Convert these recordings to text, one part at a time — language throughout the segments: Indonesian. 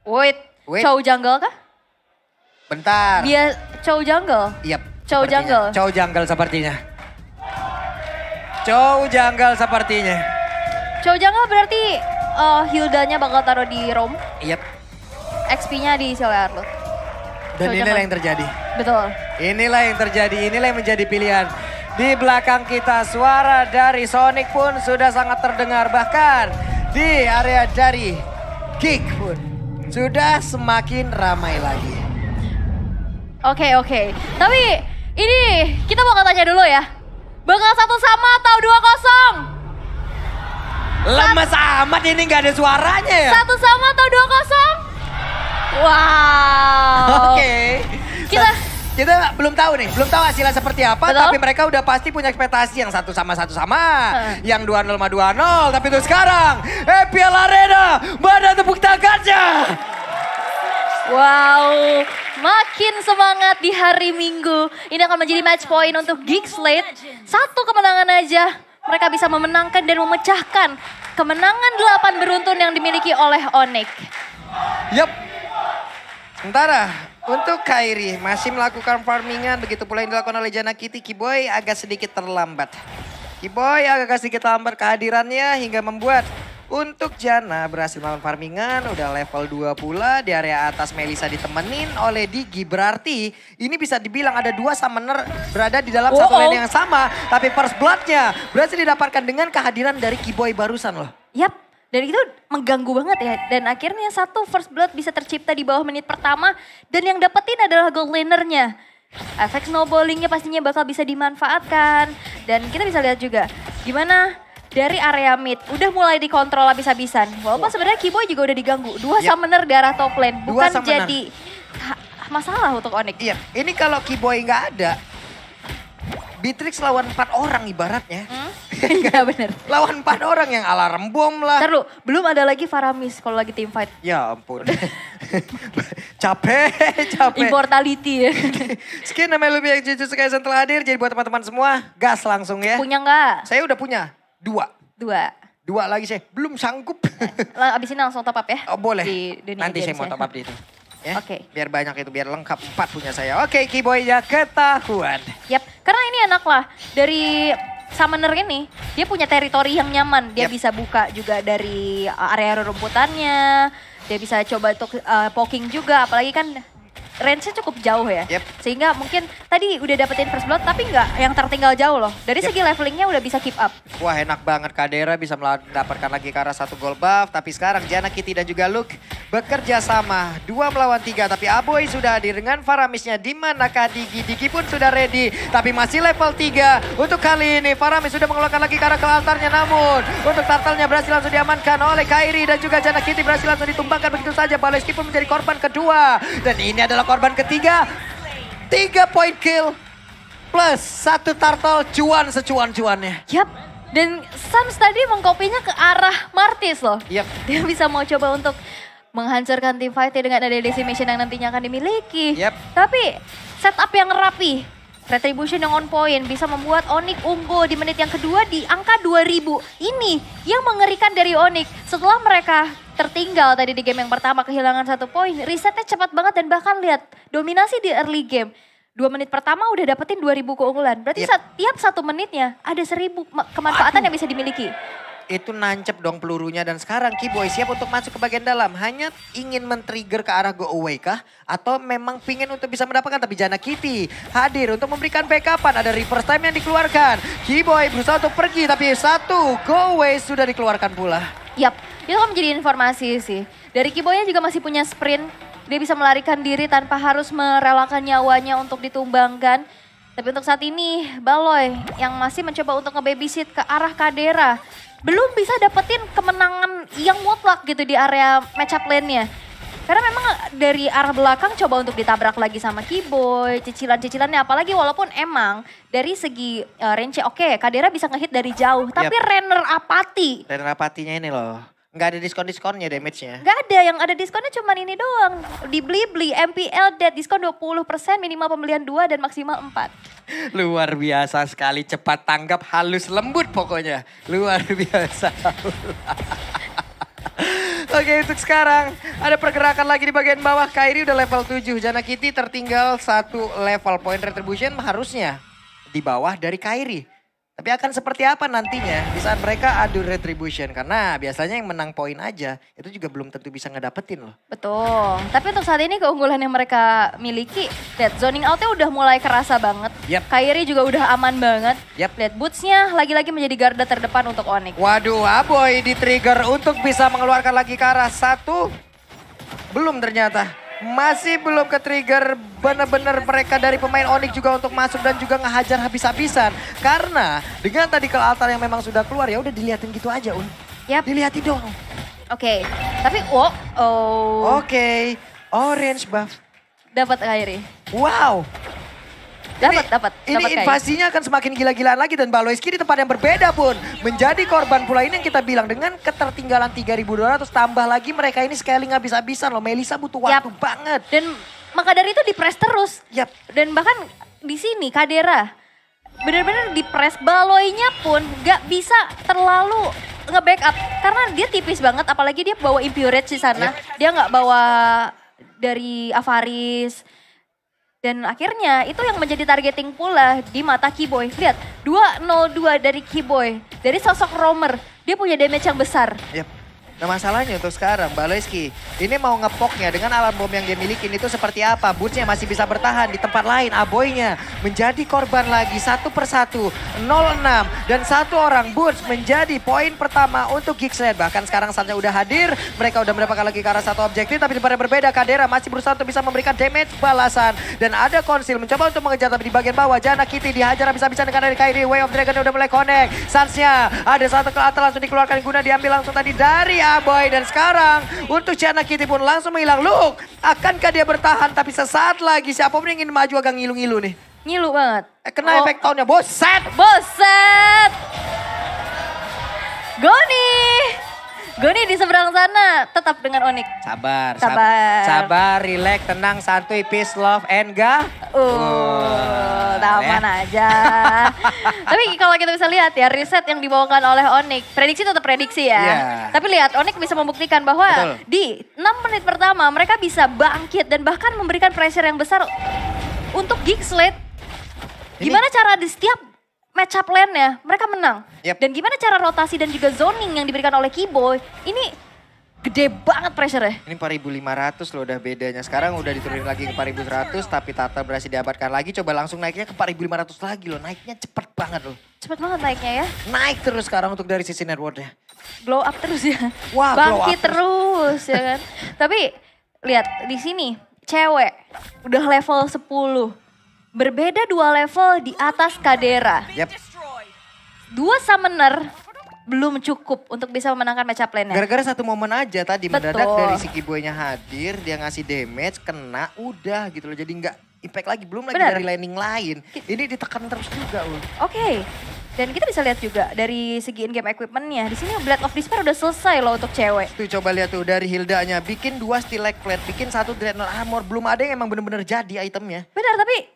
Wait. Chow jungle kah? Bentar. Dia Chow jungle? Yap. Chow jungle? Chow jungle sepertinya. Chow jungle sepertinya. Chow jungle berarti Hildanya bakal taruh di Rome. Yap. XP-nya di Arlo. Dan inilah yang terjadi. Betul. Inilah yang terjadi, inilah yang menjadi pilihan. Di belakang kita suara dari Sonic pun sudah sangat terdengar. Bahkan di area dari Geek pun sudah semakin ramai lagi. Oke. Tapi ini kita bakal tanya dulu ya. Bakal 1-1 atau 2-0? Lemes amat ini gak ada suaranya ya. 1-1 atau 2-0? Wow. Oke. Kita belum tahu nih, belum tahu hasilnya seperti apa. Betul? Tapi mereka udah pasti punya ekspektasi yang 1-1 yang 2-0 sama 2-0. Tapi itu sekarang, EPL Arena, mana tepuk tangannya? Wow, makin semangat di hari Minggu. Ini akan menjadi match point untuk Geek Slate. 1 kemenangan aja, mereka bisa memenangkan dan memecahkan kemenangan 8 beruntun yang dimiliki oleh Onyx. Yup. Sementara untuk Kairi masih melakukan farmingan, begitu pula yang dilakukan oleh Jana Kitty. Kiboy agak sedikit terlambat. Kiboy agak sedikit lambat kehadirannya hingga membuat untuk Jana berhasil melakukan farmingan, udah level 2 pula. Di area atas Melissa ditemenin oleh Digi. Berarti ini bisa dibilang ada 2 summoner berada di dalam satu lane yang sama. Tapi first blood-nya berhasil didapatkan dengan kehadiran dari Kiboy barusan loh. Yap, dan itu mengganggu banget ya. Dan akhirnya 1 first blood bisa tercipta di bawah menit pertama. Dan yang dapetin adalah gold laner-nya. Efek snowballingnya pastinya bakal bisa dimanfaatkan. Dan kita bisa lihat juga gimana dari area mid udah mulai dikontrol habis-habisan. Walaupun sebenarnya Kiboy juga udah diganggu. 2 summoner di arah top lane. Bukan jadi masalah untuk Onyx. Iya, ini kalau Kiboy nggak ada, Beatrix lawan 4 orang ibaratnya. Iya bener. Lawan 4 orang yang alarm bom lah. Ntar lu, belum ada lagi Faramis kalau lagi team fight. Ya ampun. capek. Immortality ya. Sekian namanya lebih yang Jujutsu Kaisen telah hadir. Jadi buat teman-teman semua, gas langsung ya. Punya nggak? Saya udah punya 2. 2 lagi saya, belum sanggup. Abis ini langsung top up ya? Oh boleh, di nanti saya mau top up di itu. Ya? Oke. Biar banyak itu, biar lengkap 4 punya saya. Oke, Kiboy ya ketahuan. Yap, karena ini enak lah. Dari summoner ini, dia punya teritori yang nyaman. Dia bisa buka juga dari area rumputannya. Dia bisa coba untuk poking juga, apalagi kan range-nya cukup jauh ya. Sehingga mungkin tadi udah dapetin first blood tapi nggak yang tertinggal jauh loh. Dari segi levelingnya udah bisa keep up. Wah enak banget Kadera bisa mendapatkan lagi ke arah 1 gold buff. Tapi sekarang Jana Kitty dan juga Luke bekerja sama 2 melawan 3. Tapi Aboy sudah hadir dengan Faramisnya. Dimanakah Digi? Digi pun sudah ready. Tapi masih level 3. Untuk kali ini Faramis sudah mengeluarkan lagi ke arah ke altarnya. Namun untuk turtle-nya berhasil langsung diamankan oleh Kairi. Dan juga Jana Kitty berhasil langsung ditumbangkan begitu saja. Baleski pun menjadi korban kedua. Dan ini adalah korban ketiga. 3 point kill. Plus 1 turtle, cuan secuan-cuannya. Yap. Dan Sans tadi mengkopinya ke arah Martis loh. Yap. Dia bisa mau coba untuk menghancurkan tim fight dengan ada decimation yang nantinya akan dimiliki. Tapi setup yang rapi. Retribution yang on point bisa membuat Onyx unggul di menit yang kedua di angka 2000. Ini yang mengerikan dari Onyx. Setelah mereka tertinggal tadi di game yang pertama kehilangan 1 poin. Resetnya cepat banget dan bahkan lihat dominasi di early game. 2 menit pertama udah dapetin 2000 keunggulan. Berarti tiap 1 menitnya ada 1000 kemanfaatan yang bisa dimiliki. Itu nancep dong pelurunya dan sekarang Kiboy siap untuk masuk ke bagian dalam. Hanya ingin men-trigger ke arah go away kah? Atau memang pingin untuk bisa mendapatkan, tapi Jana Kitty hadir untuk memberikan backupan. Ada reverse time yang dikeluarkan. Kiboy berusaha untuk pergi tapi 1 go away sudah dikeluarkan pula. Yap, itu kan menjadi informasi sih. Dari Kiboynya juga masih punya sprint. Dia bisa melarikan diri tanpa harus merelakan nyawanya untuk ditumbangkan. Tapi untuk saat ini Baloy yang masih mencoba untuk nge-babysit ke arah Kadera. Belum bisa dapetin kemenangan yang mutlak gitu di area matchup lane-nya. Karena memang dari arah belakang coba untuk ditabrak lagi sama Kiboy, cicilan-cicilannya apalagi walaupun emang dari segi range oke, Kadera bisa ngehit dari jauh. Tapi Renner apati. Renner apatinya ini loh, nggak ada diskon-diskonnya damage-nya. Nggak ada, yang ada diskonnya cuma ini doang. Di Blibli, MPL Dead diskon 20%, minimal pembelian 2 dan maksimal 4. Luar biasa sekali, cepat tanggap, halus lembut pokoknya. Luar biasa. Oke, untuk sekarang ada pergerakan lagi di bagian bawah. Kairi udah level 7. Jana Kitty tertinggal 1 level. Point retribution harusnya di bawah dari Kairi. Tapi akan seperti apa nantinya di saat mereka adu retribution. Karena biasanya yang menang poin aja itu juga belum tentu bisa ngedapetin loh. Betul. Tapi untuk saat ini keunggulan yang mereka miliki, lihat zoning outnya udah mulai kerasa banget. Yep. Kairi juga udah aman banget. Yep. Lihat bootsnya lagi-lagi menjadi garda terdepan untuk Onyx. Waduh, Aboy di trigger untuk bisa mengeluarkan lagi ke arah 1. Belum ternyata. Masih belum ke trigger benar-benar mereka dari pemain Onyx juga untuk masuk dan juga ngehajar habis-habisan. Karena dengan tadi ke altar yang memang sudah keluar ya udah dilihatin gitu aja Un. Yap. Dilihatin dong. Oke. Tapi Oke. Orange buff. dapat Kairi. Wow. Dapat Ini Kairi. invasinya akan semakin gila-gilaan lagi dan Baloyski di tempat yang berbeda pun. Menjadi korban pula ini yang kita bilang dengan ketertinggalan 3.200 tambah lagi mereka ini scaling habis-habisan loh. Melisa butuh waktu banget. Dan maka dari itu di-press terus. Yap. Dan bahkan di sini Kadera benar-benar di-press. Baloynya pun gak bisa terlalu nge-backup. Karena dia tipis banget apalagi dia bawa Impurage di sana. Dia gak bawa dari Avaris. Dan akhirnya itu yang menjadi targeting pula di mata Kiboy. Lihat, 202 dari Kiboy. Dari sosok roamer, dia punya damage yang besar. Yap. Nah masalahnya untuk sekarang Baloyski ini mau ngepoknya dengan alarm bom yang dia milikin itu seperti apa. Bootsnya masih bisa bertahan di tempat lain. Aboynya menjadi korban lagi 1 persatu. 0-6 dan 1 orang Boots menjadi poin pertama untuk Geeksled. Bahkan sekarang saatnya udah hadir. Mereka udah mendapatkan lagi ke arah 1 objektif. Tapi di tempat yang berbeda Kadera masih berusaha untuk bisa memberikan damage balasan. Dan ada Konsil mencoba untuk mengejar tapi di bagian bawah. Jana Kitty dihajar habis-habisan dengan dari Kairi. Way of Dragon udah mulai connect. Sansnya ada 1 ke atas langsung dikeluarkan guna diambil langsung tadi dari Aboy. Dan sekarang untuk Jana Kitty pun langsung menghilang. Look, akankah dia bertahan? Tapi sesaat lagi siapa pun ingin maju agak ngilu-ngilu nih. Ngilu banget. Kena efek tahunnya, boset. Boset. Goni di seberang sana tetap dengan Onyx. Sabar, relax, tenang, santuy, peace, love, and Taman aja. Tapi kalau kita bisa lihat ya, riset yang dibawakan oleh Onyx, prediksi tetap prediksi ya. Yeah. Tapi lihat, Onyx bisa membuktikan bahwa Betul. di 6 menit pertama mereka bisa bangkit dan bahkan memberikan pressure yang besar untuk Geeksled. Gimana cara di setiap match up lane-nya mereka menang. Yep. Dan gimana cara rotasi dan juga zoning yang diberikan oleh Kiboy, ini gede banget pressure-nya. Ini 4.500 loh udah bedanya. Sekarang udah diturunin lagi ke 4.100 tapi Tata berhasil diabatkan lagi. Coba langsung naiknya ke 4.500 lagi loh. Naiknya cepet banget loh. Cepet banget naiknya ya. Naik terus sekarang untuk dari sisi networknya. Blow up terus ya. Wah, blow bangkit up terus ya kan. Tapi lihat di sini cewek udah level 10. Berbeda 2 level di atas Kadera. Yap. 2 summoner belum cukup untuk bisa memenangkan match up lane-nya. Gara-gara satu momen aja tadi Betul. mendadak dari si Kiboy-nya hadir, dia ngasih damage, kena, udah gitu loh. Jadi nggak impact lagi, belum lagi Benar. dari laning lain. Ini ditekan terus juga loh. Oke. Dan kita bisa lihat juga dari segi in-game equipment-nya. Di sini Blade of Despair udah selesai loh untuk cewek. Tuh coba lihat tuh dari Hildanya, bikin 2 Stilek Plate, bikin 1 Dreadnought Armor. Belum ada yang emang bener-bener jadi itemnya. Benar, tapi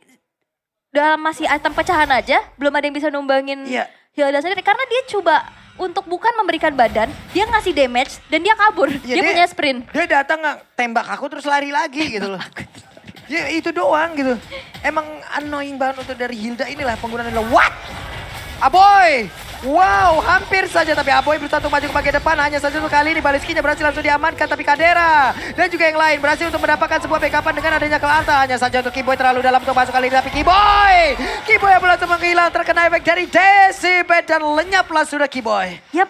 dalam masih item pecahan aja, belum ada yang bisa numbangin Iya. Hilda sendiri. Karena dia coba untuk bukan memberikan badan, dia ngasih damage dan dia kabur. Ya, dia punya sprint. Dia datang tembak aku terus lari lagi gitu loh. Ya itu doang gitu. Emang annoying banget untuk dari Hilda inilah penggunaan adalah what? Aboy! Wow, hampir saja tapi Aboy berusaha untuk maju ke bagian depan. Hanya saja untuk kali ini Baloyskinya berhasil langsung diamankan. Tapi Kadera dan juga yang lain berhasil untuk mendapatkan sebuah backupan dengan adanya Kelanta. Hanya saja untuk Kiboy terlalu dalam untuk masuk kali ini. Tapi Kiboy yang langsung menghilang terkena efek dari Decibel dan lenyaplah sudah Kiboy. Yap.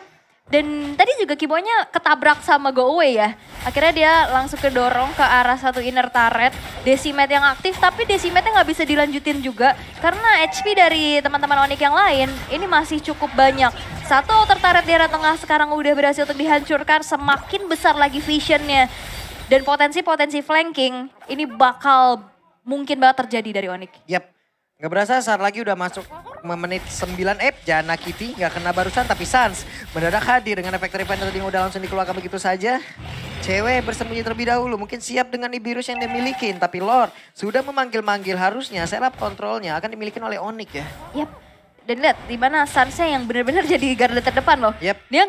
Dan tadi juga Kiboynya ketabrak sama Go Away ya. Akhirnya dia langsung kedorong ke arah satu inner turret. Decimate yang aktif tapi Decimate-nya nggak bisa dilanjutin juga. Karena HP dari teman-teman Onyx yang lain ini masih cukup banyak. Satu outer turret di arah tengah sekarang udah berhasil untuk dihancurkan. Semakin besar lagi visionnya. Dan potensi-potensi flanking ini bakal mungkin banget terjadi dari Onyx. Yap. Gak berasa saat lagi udah masuk menit 9 Jana Kitty gak kena barusan tapi Sans mendadak hadir dengan efek Repander yang udah langsung dikeluarkan begitu saja. Cewek bersembunyi terlebih dahulu mungkin siap dengan Ibirus yang dia milikin tapi Lord sudah memanggil-manggil harusnya setup kontrolnya akan dimiliki oleh Onyx ya. Yap. Dan lihat di mana Sansnya yang benar-benar jadi garda terdepan loh. Yap. Dia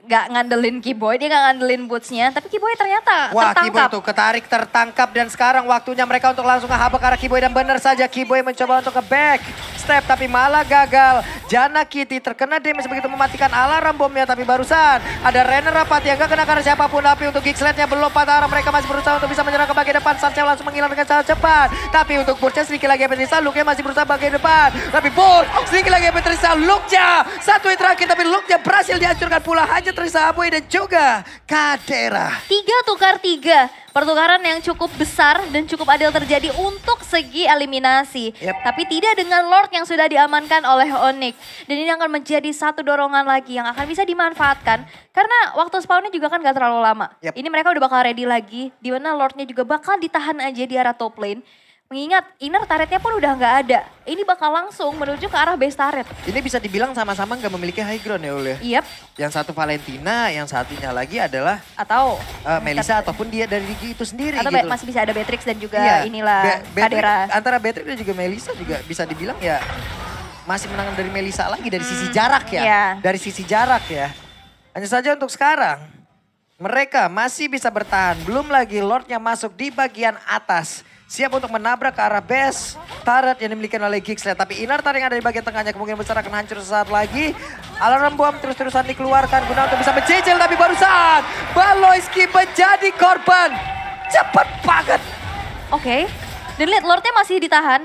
nggak ngandelin Keyboy, dia nggak ngandelin bootsnya. Tapi Keyboy ternyata Wah, Keyboy tertangkap. tuh ketarik, tertangkap. Dan sekarang waktunya mereka untuk langsung ngehabak ke arah Keyboy. Dan benar saja Keyboy mencoba untuk ke back step tapi malah gagal. Jana Kitty terkena damage begitu mematikan alarm bomnya. Tapi barusan ada Renner Rapat yang gak kena karena siapapun. Tapi untuk Gixlet-nya belum patah arah. Mereka masih berusaha untuk bisa menyerang ke bagian depan. Sarcel langsung menghilang dengan sangat cepat. Tapi untuk Burst-nya sedikit lagi Petrisa. Luke-nya masih berusaha bagian depan. Tapi Burst sedikit lagi Petrisa. Luke-nya satu yang terakhir. Tapi Luke-nya berhasil dihancurkan pula. Hanya tersisa Aboy dan juga Kadera. 3 tukar 3. Pertukaran yang cukup besar dan cukup adil terjadi untuk segi eliminasi. Yep. Tapi tidak dengan Lord yang sudah diamankan oleh Onyx. Dan ini akan menjadi satu dorongan lagi yang akan bisa dimanfaatkan. Karena waktu spawnnya juga kan gak terlalu lama. Yep. Ini mereka udah bakal ready lagi. Dimana Lordnya juga bakal ditahan aja di arah top lane. Mengingat inner turretnya pun udah gak ada. Ini bakal langsung menuju ke arah base turret. Ini bisa dibilang sama-sama gak memiliki high ground ya Ul ya? Yep. Yang satu Valentina, yang satunya lagi adalah Atau Melissa ataupun dia dari Digi itu sendiri atau gitu. masih bisa ada Beatrix dan juga Iya, inilah Kadera. Antara Beatrix dan juga Melissa juga bisa dibilang ya masih menang dari Melissa lagi dari sisi jarak ya. Iya. Dari sisi jarak ya. Hanya saja untuk sekarang mereka masih bisa bertahan. Belum lagi Lordnya masuk di bagian atas. Siap untuk menabrak ke arah base turret yang dimiliki oleh Gixlet. Tapi inner turret yang ada di bagian tengahnya kemungkinan besar akan hancur sesaat lagi. Alarm bom terus-terusan dikeluarkan guna untuk bisa menjejel. Tapi barusan Baloyski menjadi korban. Cepat banget. Oke, dan lihat Lordnya masih ditahan.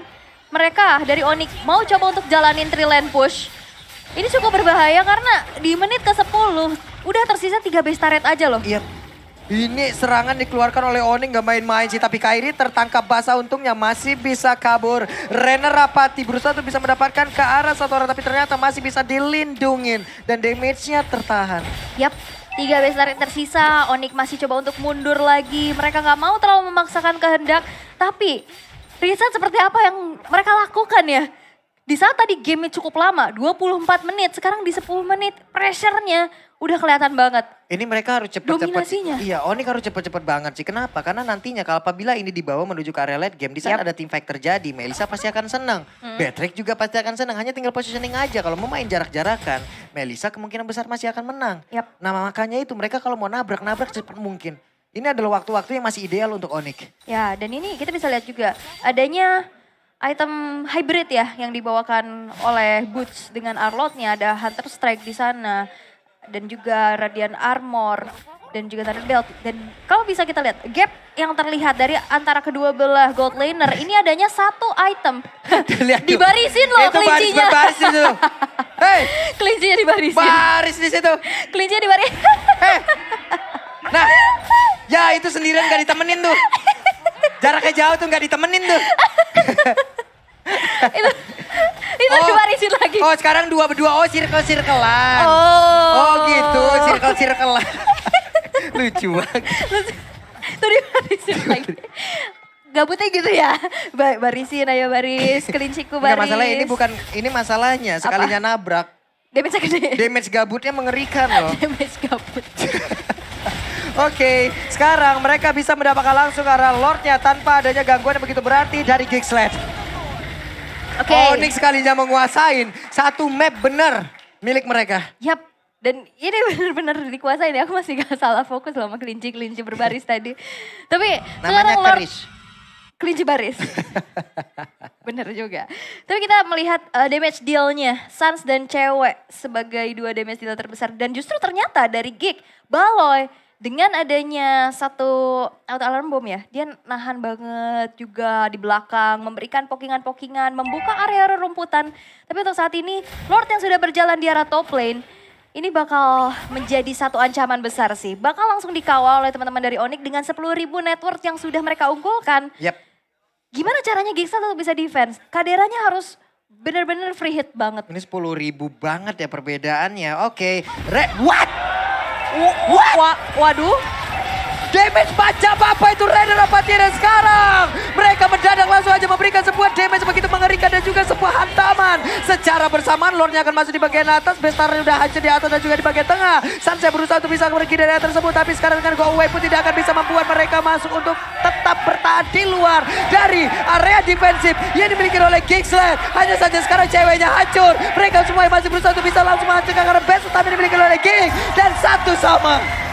Mereka dari Onyx mau coba untuk jalanin 3 lane push. Ini cukup berbahaya karena di menit ke-10 udah tersisa 3 base turret aja loh. Iya. Ini serangan dikeluarkan oleh Onyx gak main-main sih. Tapi Kairi tertangkap basah untungnya masih bisa kabur. Renner Rapati berusaha untuk bisa mendapatkan ke arah satu orang. Tapi ternyata masih bisa dilindungin. Dan damage-nya tertahan. Yap, 3 base turret tersisa. Onyx masih coba untuk mundur lagi. Mereka gak mau terlalu memaksakan kehendak. Tapi riset seperti apa yang mereka lakukan ya? Di saat tadi game cukup lama, 24 menit. Sekarang di 10 menit pressure-nya udah kelihatan banget. Ini mereka harus cepet-cepet. Dominasinya. Iya, Onyx harus cepet-cepet banget sih. Kenapa? Karena nantinya kalau apabila ini dibawa menuju ke area late game, di sana Yap. ada team fight terjadi. Melissa pasti akan senang. Beatrix juga pasti akan senang. Hanya tinggal positioning aja. Kalau mau main jarak-jarakan, Melissa kemungkinan besar masih akan menang. Yap. Nah makanya itu mereka kalau mau nabrak secepat mungkin. Ini adalah waktu-waktu yang masih ideal untuk Onyx. Ya, dan ini kita bisa lihat juga adanya item hybrid ya yang dibawakan oleh Boots dengan Arlotnya. Ada Hunter Strike di sana dan juga Radiant Armor dan juga Thunder Belt. Dan kalau bisa kita lihat gap yang terlihat dari antara kedua belah gold laner ini adanya satu item. Lihat tuh. Dibarisin loh Itu baris kelincinya. berbaris di situ. Hei, Kelincinya dibarisin. baris di situ. Kelincinya dibarisin. Hei. Nah, ya itu sendirian gak ditemenin tuh. Jaraknya jauh tuh gak ditemenin tuh. itu dibarisin lagi. Oh sekarang dua berdua, oh circle-circlean. Oh gitu, circle-circlean. Lucu banget. Tuh dibarisin lagi. Gabutnya gitu ya. Barisin, ayo baris. Kelinciku baris. Enggak masalah ini masalahnya sekalinya nabrak. Damage gede. Damage gabutnya mengerikan loh. Damage gabut. Oke, sekarang mereka bisa mendapatkan langsung arah Lordnya tanpa adanya gangguan yang begitu berarti dari Gixlet. Oke. Onyx sekalinya menguasain satu map bener milik mereka. Yap. Dan ini benar-benar dikuasain ya. Aku masih gak salah fokus loh sama kelinci berbaris tadi. Tapi Namanya sekarang Lord keris. kelinci baris. Bener juga. Tapi kita melihat damage deal-nya. Suns dan Cewek sebagai 2 damage deal terbesar. Dan justru ternyata dari Gig, Baloy dengan adanya satu auto alarm bomb ya. Dia nahan banget juga di belakang. Memberikan pokingan-pokingan. Membuka area rumputan. Tapi untuk saat ini Lord yang sudah berjalan di arah top lane. Ini bakal menjadi satu ancaman besar sih. Bakal langsung dikawal oleh teman-teman dari Onyx dengan 10.000 network yang sudah mereka unggulkan. Yap. Gimana caranya Gixel untuk bisa defense? Kaderanya harus bener-bener free hit banget. Ini 10.000 banget ya perbedaannya. Oke. What? Waduh. Damage macam apa itu Raider Apatira sekarang? Mereka mendadak langsung aja memberikan sebuah damage begitu mengerikan dan juga sebuah hantaman. Secara bersamaan Lordnya akan masuk di bagian atas. Bestarnya udah hancur di atas dan juga di bagian tengah. Sansai berusaha untuk bisa pergi dari area tersebut. Tapi sekarang dengan go away pun tidak akan bisa membuat mereka masuk untuk tetap bertahan di luar dari area defensif yang dimiliki oleh Kingsland. Hanya saja sekarang ceweknya hancur. Mereka semua masih berusaha untuk bisa langsung menghancurkan karena best tapi dimiliki oleh King. Dan satu sama.